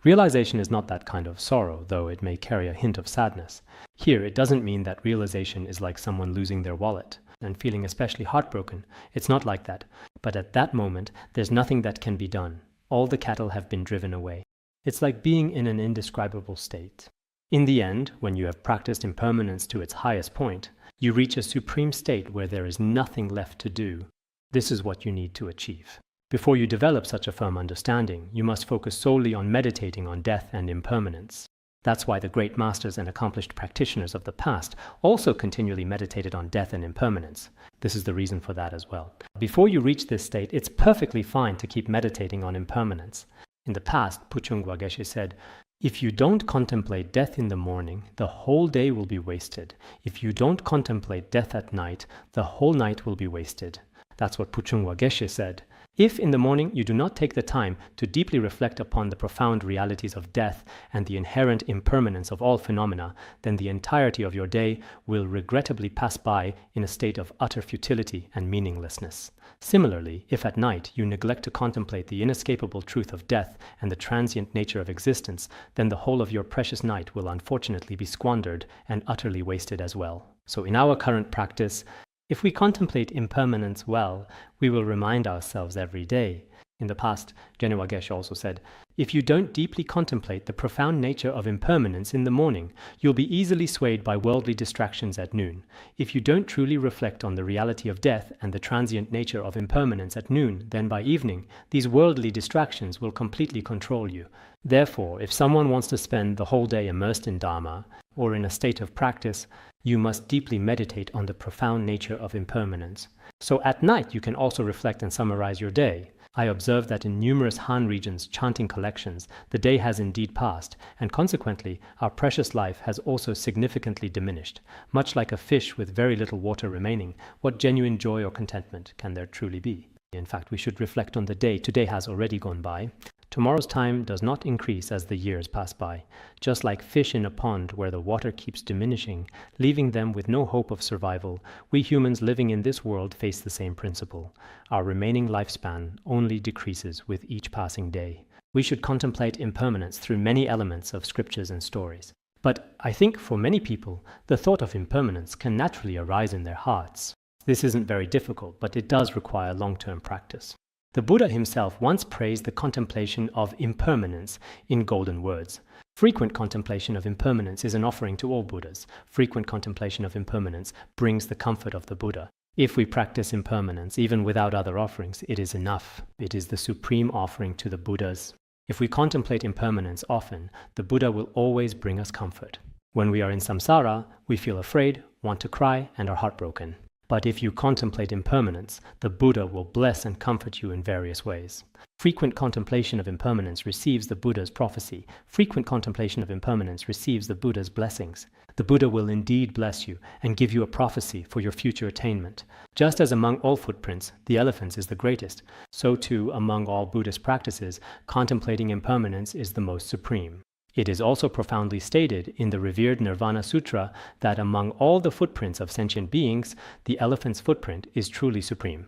Realization is not that kind of sorrow, though it may carry a hint of sadness. Here, it doesn't mean that realization is like someone losing their wallet and feeling especially heartbroken. It's not like that. But at that moment, there's nothing that can be done. All the cattle have been driven away. It's like being in an indescribable state. In the end, when you have practiced impermanence to its highest point, you reach a supreme state where there is nothing left to do. This is what you need to achieve. Before you develop such a firm understanding, you must focus solely on meditating on death and impermanence. That's why the great masters and accomplished practitioners of the past also continually meditated on death and impermanence. This is the reason for that as well. Before you reach this state, it's perfectly fine to keep meditating on impermanence. In the past, Puchung Geshe said, if you don't contemplate death in the morning, the whole day will be wasted. If you don't contemplate death at night, the whole night will be wasted. That's what Puchung Geshe said. If in the morning you do not take the time to deeply reflect upon the profound realities of death and the inherent impermanence of all phenomena, then the entirety of your day will regrettably pass by in a state of utter futility and meaninglessness. Similarly, if at night you neglect to contemplate the inescapable truth of death and the transient nature of existence, then the whole of your precious night will unfortunately be squandered and utterly wasted as well. So in our current practice, if we contemplate impermanence well, we will remind ourselves every day, In the past, Genoa Geshe also said, "If you don't deeply contemplate the profound nature of impermanence in the morning, you'll be easily swayed by worldly distractions at noon. If you don't truly reflect on the reality of death and the transient nature of impermanence at noon, then by evening, these worldly distractions will completely control you. Therefore, if someone wants to spend the whole day immersed in Dharma, or in a state of practice, you must deeply meditate on the profound nature of impermanence. So at night, you can also reflect and summarize your day. I observe that in numerous Han regions chanting collections, the day has indeed passed, and consequently, our precious life has also significantly diminished. Much like a fish with very little water remaining, what genuine joy or contentment can there truly be? In fact, we should reflect on the day. Today has already gone by. Tomorrow's time does not increase as the years pass by. Just like fish in a pond where the water keeps diminishing, leaving them with no hope of survival, we humans living in this world face the same principle. Our remaining lifespan only decreases with each passing day. We should contemplate impermanence through many elements of scriptures and stories. But I think for many people, the thought of impermanence can naturally arise in their hearts. This isn't very difficult, but it does require long-term practice. The Buddha himself once praised the contemplation of impermanence in golden words. Frequent contemplation of impermanence is an offering to all Buddhas. Frequent contemplation of impermanence brings the comfort of the Buddha. If we practice impermanence, even without other offerings, it is enough. It is the supreme offering to the Buddhas. If we contemplate impermanence often, the Buddha will always bring us comfort. When we are in samsara, we feel afraid, want to cry, and are heartbroken. But if you contemplate impermanence, the Buddha will bless and comfort you in various ways. Frequent contemplation of impermanence receives the Buddha's prophecy. Frequent contemplation of impermanence receives the Buddha's blessings. The Buddha will indeed bless you and give you a prophecy for your future attainment. Just as among all footprints, the elephant's is the greatest, so too among all Buddhist practices, contemplating impermanence is the most supreme. It is also profoundly stated in the revered Nirvana Sutra that among all the footprints of sentient beings, the elephant's footprint is truly supreme.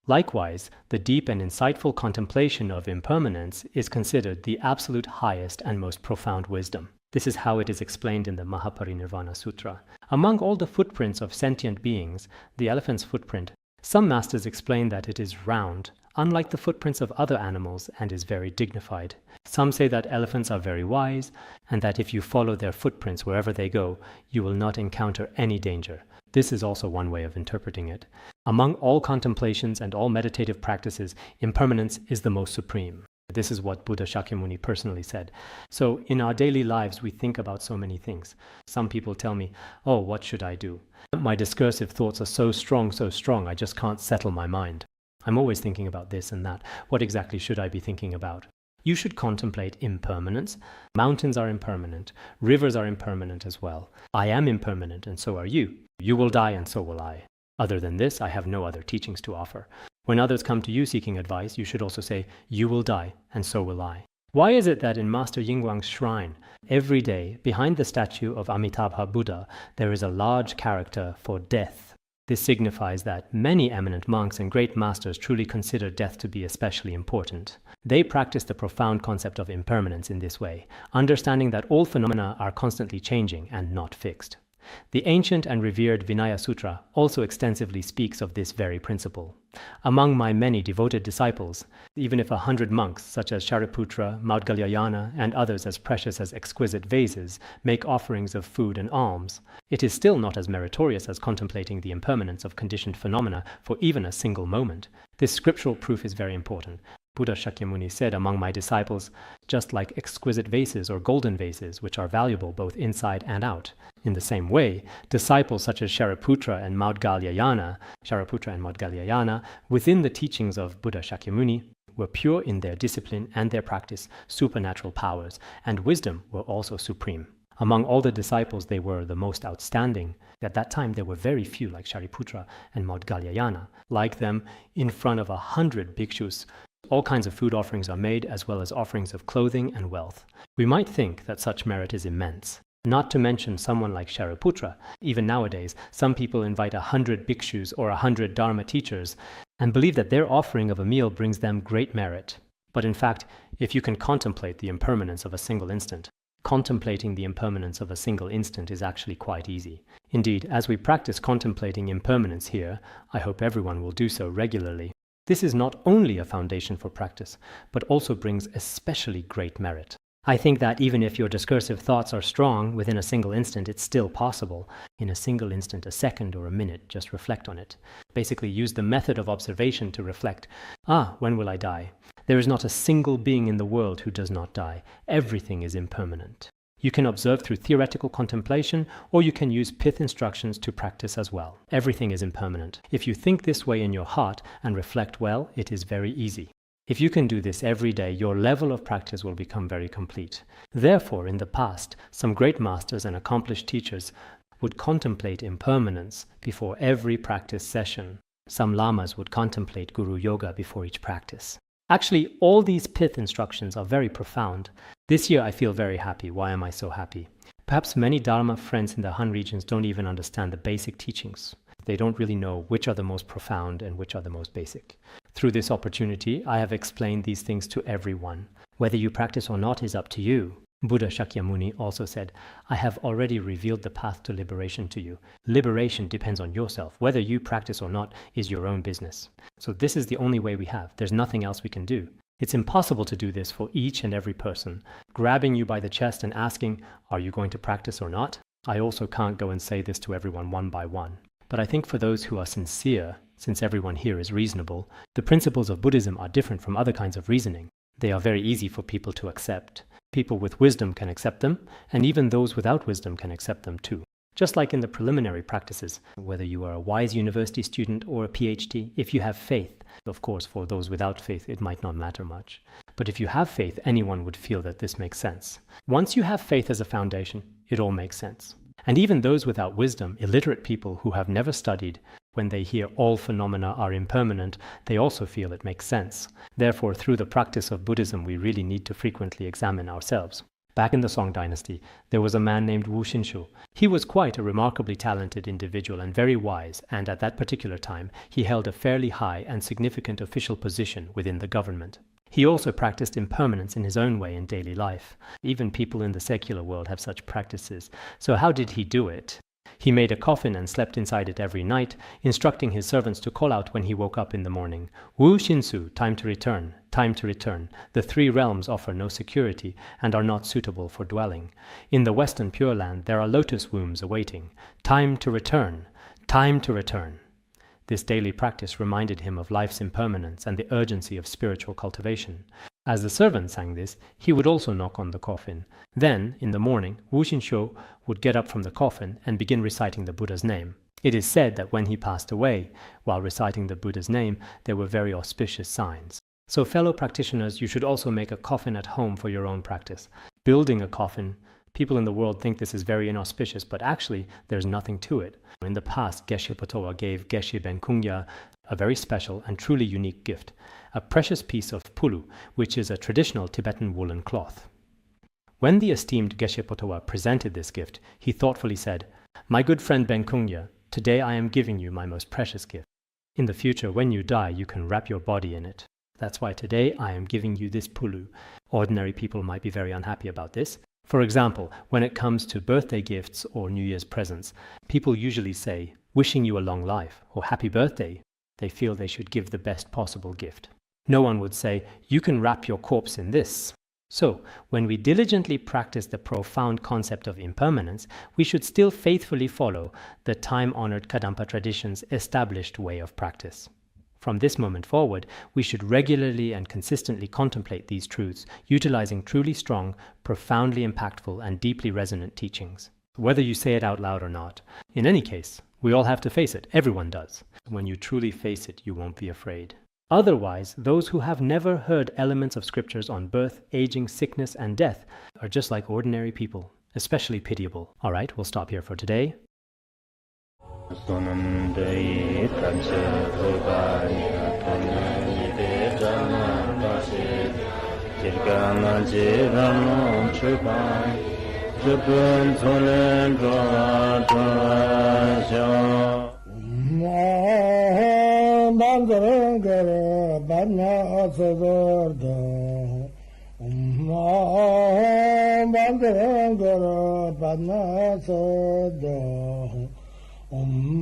Likewise, the deep and insightful contemplation of impermanence is considered the absolute highest and most profound wisdom. This is how it is explained in the Mahaparinirvana Sutra. Among all the footprints of sentient beings, the elephant's footprint, some masters explain that it is round, unlike the footprints of other animals, and is very dignified. Some say that elephants are very wise, and that if you follow their footprints wherever they go, you will not encounter any danger. This is also one way of interpreting it. Among all contemplations and all meditative practices, impermanence is the most supreme. This is what Buddha Shakyamuni personally said. So in our daily lives, we think about so many things. Some people tell me, "Oh, what should I do? My discursive thoughts are so strong, I just can't settle my mind. I'm always thinking about this and that. What exactly should I be thinking about?" You should contemplate impermanence. Mountains are impermanent. Rivers are impermanent as well. I am impermanent, and so are you. You will die, and so will I. Other than this, I have no other teachings to offer. When others come to you seeking advice, you should also say, "You will die, and so will I." Why is it that in Master Yingguang's shrine, every day, behind the statue of Amitabha Buddha, there is a large character for death? This signifies that many eminent monks and great masters truly consider death to be especially important. They practice the profound concept of impermanence in this way, understanding that all phenomena are constantly changing and not fixed. The ancient and revered Vinaya Sutra also extensively speaks of this very principle. Among my many devoted disciples, even if 100 monks such as Shariputra, Maudgalyayana, and others as precious as exquisite vases make offerings of food and alms, it is still not as meritorious as contemplating the impermanence of conditioned phenomena for even a single moment. This scriptural proof is very important. Buddha Shakyamuni said, "Among my disciples, just like exquisite vases or golden vases, which are valuable both inside and out. In the same way, disciples such as Shariputra and Maudgalyayana, within the teachings of Buddha Shakyamuni, were pure in their discipline and their practice, supernatural powers, and wisdom were also supreme. Among all the disciples, they were the most outstanding. At that time, there were very few like Shariputra and Maudgalyayana. Like them, in front of 100 bhikshus, all kinds of food offerings are made, as well as offerings of clothing and wealth. We might think that such merit is immense. Not to mention someone like Shariputra. Even nowadays, some people invite 100 bhikshus or 100 dharma teachers and believe that their offering of a meal brings them great merit. But in fact, if you can contemplate the impermanence of a single instant, contemplating the impermanence of a single instant is actually quite easy. Indeed, as we practice contemplating impermanence here, I hope everyone will do so regularly. This is not only a foundation for practice, but also brings especially great merit. I think that even if your discursive thoughts are strong within a single instant, it's still possible. In a single instant, a second or a minute, just reflect on it. Basically use the method of observation to reflect. When will I die? There is not a single being in the world who does not die. Everything is impermanent. You can observe through theoretical contemplation, or you can use pith instructions to practice as well. Everything is impermanent. If you think this way in your heart and reflect well, it is very easy. If you can do this every day, your level of practice will become very complete. Therefore, in the past, some great masters and accomplished teachers would contemplate impermanence before every practice session. Some lamas would contemplate Guru Yoga before each practice. Actually, all these pith instructions are very profound. This year I feel very happy. Why am I so happy? Perhaps many Dharma friends in the Han regions don't even understand the basic teachings. They don't really know which are the most profound and which are the most basic. Through this opportunity, I have explained these things to everyone. Whether you practice or not is up to you. Buddha Shakyamuni also said, I have already revealed the path to liberation to you. Liberation depends on yourself. Whether you practice or not is your own business. So this is the only way we have. There's nothing else we can do. It's impossible to do this for each and every person. Grabbing you by the chest and asking, are you going to practice or not? I also can't go and say this to everyone one by one. But I think for those who are sincere, since everyone here is reasonable, the principles of Buddhism are different from other kinds of reasoning. They are very easy for people to accept. People with wisdom can accept them, and even those without wisdom can accept them too. Just like in the preliminary practices, whether you are a wise university student or a PhD, if you have faith, of course for those without faith it might not matter much. But if you have faith, anyone would feel that this makes sense. Once you have faith as a foundation, it all makes sense. And even those without wisdom, illiterate people who have never studied, when they hear all phenomena are impermanent, they also feel it makes sense. Therefore, through the practice of Buddhism, we really need to frequently examine ourselves. Back in the Song dynasty, there was a man named Wu Xinshu. He was quite a remarkably talented individual and very wise, and at that particular time, he held a fairly high and significant official position within the government. He also practiced impermanence in his own way in daily life. Even people in the secular world have such practices. So how did he do it? He made a coffin and slept inside it every night, instructing his servants to call out when he woke up in the morning, Wu Xinsu, time to return, time to return. The three realms offer no security and are not suitable for dwelling. In the Western Pure Land there are lotus wombs awaiting. Time to return, time to return. This daily practice reminded him of life's impermanence and the urgency of spiritual cultivation. As the servant sang this, he would also knock on the coffin. Then, in the morning, Wu Xinshu would get up from the coffin and begin reciting the Buddha's name. It is said that when he passed away, while reciting the Buddha's name, there were very auspicious signs. So fellow practitioners, you should also make a coffin at home for your own practice. Building a coffin, people in the world think this is very inauspicious, but actually there's nothing to it. In the past, Geshe Potowa gave Geshe Ben Kungya a very special and truly unique gift, a precious piece of pulu, which is a traditional Tibetan woolen cloth. When the esteemed Geshe Potowa presented this gift, he thoughtfully said, My good friend Ben Kungya, today I am giving you my most precious gift. In the future, when you die, you can wrap your body in it. That's why today I am giving you this pulu. Ordinary people might be very unhappy about this. For example, when it comes to birthday gifts or New Year's presents, people usually say, wishing you a long life or happy birthday. They feel they should give the best possible gift. No one would say, you can wrap your corpse in this. So, when we diligently practice the profound concept of impermanence, we should still faithfully follow the time-honored Kadampa tradition's established way of practice. From this moment forward, we should regularly and consistently contemplate these truths, utilizing truly strong, profoundly impactful, and deeply resonant teachings. Whether you say it out loud or not. In any case, we all have to face it. Everyone does. When you truly face it, you won't be afraid. Otherwise, those who have never heard elements of scriptures on birth, aging, sickness, and death are just like ordinary people, especially pitiable. All right, we'll stop here for today. Om